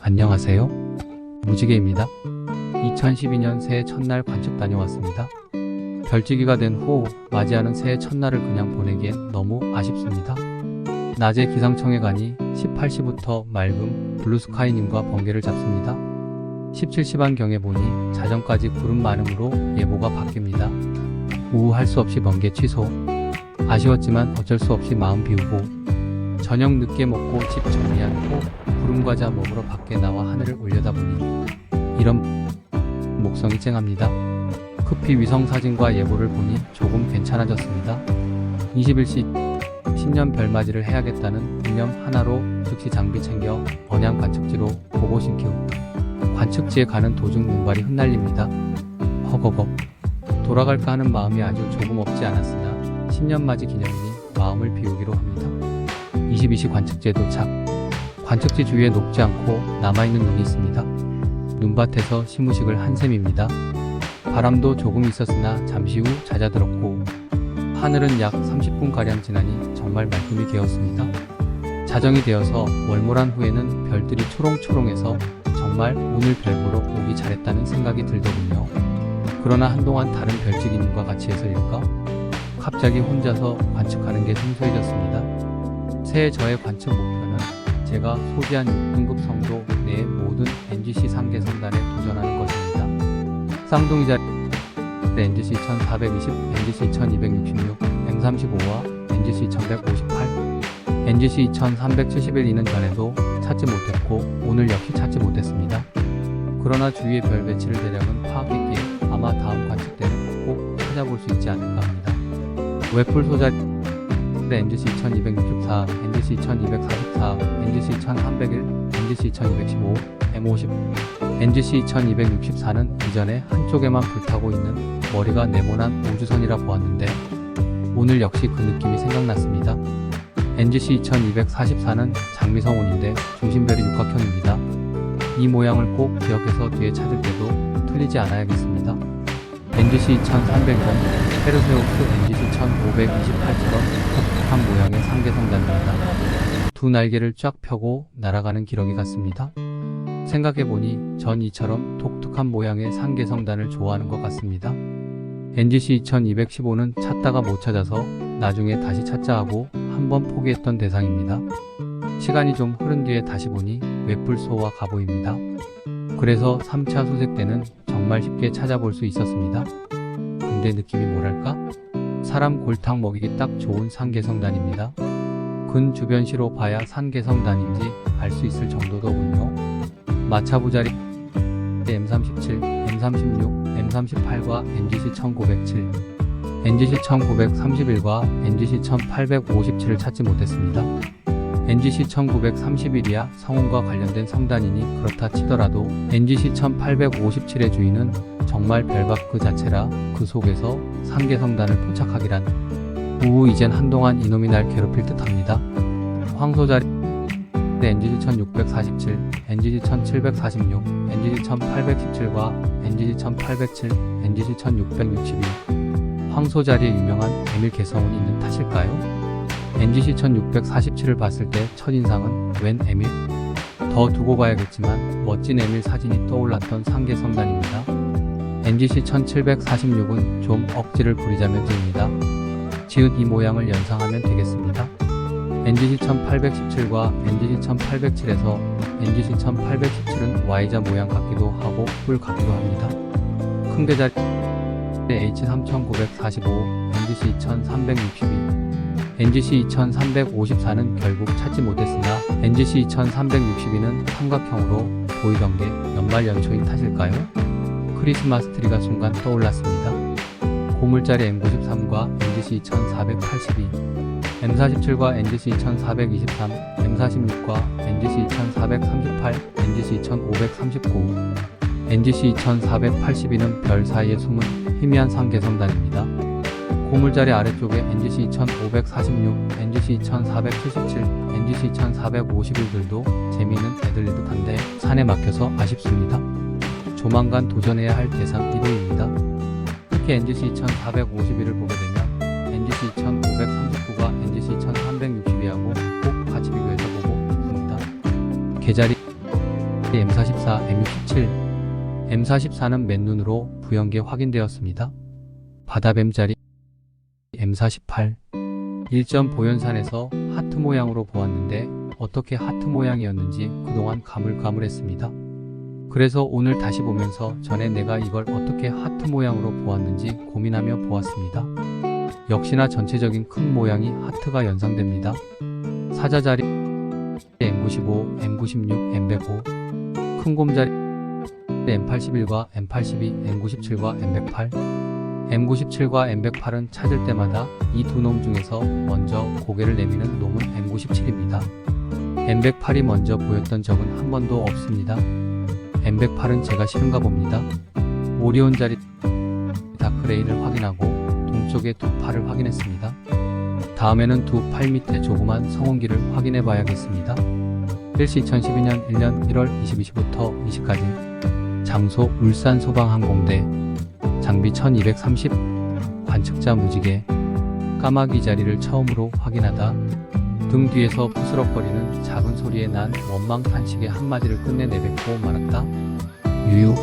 안녕하세요. 무지개입니다. 2012년 새해 첫날 관측 다녀왔습니다. 별지기가 된 후 맞이하는 새해 첫날을 그냥 보내기엔 너무 아쉽습니다. 낮에 기상청에 가니 18시부터 맑음 블루스카이님과 번개를 잡습니다. 17시반경에 보니 자정까지 구름 많음으로 예보가 바뀝니다. 오후 할 수 없이 번개 취소. 아쉬웠지만 어쩔 수 없이 마음 비우고 저녁 늦게 먹고 집 정리한 후 구름과자 먹으러 밖에 나와 하늘을 올려다보니 이런 목성이 쨍합니다. 급히 위성사진과 예보를 보니 조금 괜찮아졌습니다. 21시 신년 별맞이를 해야겠다는 이념 하나로 즉시 장비 챙겨 언양 관측지로 고고싱큐. 관측지에 가는 도중 눈발이 흩날립니다. 허거거. 돌아갈까 하는 마음이 아주 조금 없지 않았으나 신년맞이 기념이니 마음을 비우기로 합니다. 22시 관측지에 도착. 관측지 주위에 녹지 않고 남아있는 눈이 있습니다. 눈밭에서 시무식을 한 셈입니다. 바람도 조금 있었으나 잠시 후 잦아들었고 하늘은 약 30분가량 지나니 정말 말끔히 개었습니다. 자정이 되어서 월몰한 후에는 별들이 초롱초롱해서 정말 오늘 별 보러 오기 잘했다는 생각이 들더군요. 그러나 한동안 다른 별지기님과 같이 해서일까? 갑자기 혼자서 관측하는 게 생소해졌습니다. 새해 저의 관측 목표는 제가 소지한 6등급 성도 내 모든 NGC 상계성단에 도전하는 것입니다. 쌍둥이자리 NGC 1420, NGC 1266, M35와 NGC 1158, NGC 2371 이는 전에도 찾지 못했고 오늘 역시 찾지 못했습니다. 그러나 주위의 별 배치를 대략은 파악했기에 아마 다음 관측 때는 꼭 찾아볼 수 있지 않을까 합니다. 웨풀 소자리 NGC 2264, NGC 1244, NGC 1301, NGC 1215, M50, NGC 2264는 이전에 한쪽에만 불타고 있는 머리가 네모난 우주선이라 보았는데 오늘 역시 그 느낌이 생각났습니다. NGC 2244는 장미성운인데 중심별이 육각형입니다. 이 모양을 꼭 기억해서 뒤에 찾을 때도 틀리지 않아야겠습니다. NGC 2300은 페르세우스 NGC 1528처럼 독특한 모양의 상계성단입니다. 두 날개를 쫙 펴고 날아가는 기러기 같습니다. 생각해보니 전 이처럼 독특한 모양의 상계성단을 좋아하는 것 같습니다. NGC 2215는 찾다가 못 찾아서 나중에 다시 찾자 하고 한번 포기했던 대상입니다. 시간이 좀 흐른 뒤에 다시 보니 웹불소와 가보입니다. 그래서 3차 수색 때는 정말 쉽게 찾아볼 수 있었습니다. 근데 느낌이 뭐랄까? 사람 골탕 먹이기 딱 좋은 상계성단입니다. 근주변시로 봐야 상계성단인지 알 수 있을 정도더군요. 마차부자리 M37, M36, M38과 NGC 1907, NGC 1931과 NGC 1857을 찾지 못했습니다. NGC 1931이야 성운과 관련된 성단이니 그렇다 치더라도 NGC 1857의 주인은 정말 별밖 그 자체라 그 속에서 상계성단을 포착하기란 이젠 한동안 이놈이 날 괴롭힐 듯합니다. 황소자리 NGC 1647, NGC 1746, NGC 1817과 NGC 1807, NGC 1662 황소자리에 유명한 에밀 개성운이 있는 탓일까요? NGC 1647을 봤을 때 첫인상은 웬 에밀? 더 두고 봐야겠지만 멋진 에밀 사진이 떠올랐던 상계성단입니다. NGC 1746은 좀 억지를 부리자면 지입니다. 지은 이 모양을 연상하면 되겠습니다. NGC 1817과 NGC 1807에서 NGC 1817은 Y자 모양 같기도 하고 뿔 같기도 합니다. 큰 계자리 H3945, NGC 2362, NGC 2354는 결국 찾지 못했으나 NGC 2362는 삼각형으로 보이던 게 연말연초인 탓일까요? 크리스마스 트리가 순간 떠올랐습니다. 고물자리 M93과 NGC 2482, M47과 NGC 1423, M46과 NGC 1438, NGC 1539, NGC 2482는 별 사이에 숨은 희미한 상계성단입니다. 고물자리 아래쪽에 NGC 2546, NGC 1477, NGC 1451들도 재미있는 애들일 듯한데 산에 막혀서 아쉽습니다. 조만간 도전해야 할 대상 1호입니다. 특히 NGC 1451을 보게 되면 NGC 1539과 NGC 1362하고 꼭 같이 비교해서 보고 싶습니다. 계자리 M44, M67, M44는 맨눈으로 부연계 확인되었습니다. 바다뱀자리 M48, 일전 보현산에서 하트 모양으로 보았는데 어떻게 하트 모양이었는지 그동안 가물가물했습니다. 그래서 오늘 다시 보면서 전에 내가 이걸 어떻게 하트 모양으로 보았는지 고민하며 보았습니다. 역시나 전체적인 큰 모양이 하트가 연상됩니다. 사자자리 M95, M96, M105, 큰 곰자리 M81과 M82, M97과 M108, M97과 M108은 찾을 때마다 이 두 놈 중에서 먼저 고개를 내미는 놈은 M97입니다. M108이 먼저 보였던 적은 한 번도 없습니다. M108은 제가 싫은가 봅니다. 오리온 자리 다크레인을 확인하고 동쪽의 두 팔을 확인했습니다. 다음에는 두 팔 밑에 조그만 성운기를 확인해 봐야겠습니다. 일시 2012년 1년 1월 22시부터 20까지 장소 울산 소방항공대 장비 1230 관측자 무지개 까마귀 자리를 처음으로 확인하다 등 뒤에서 부스럭거리는 작은 소리에 난 원망 탄식의 한마디를 끝내 내뱉고 말았다. 유유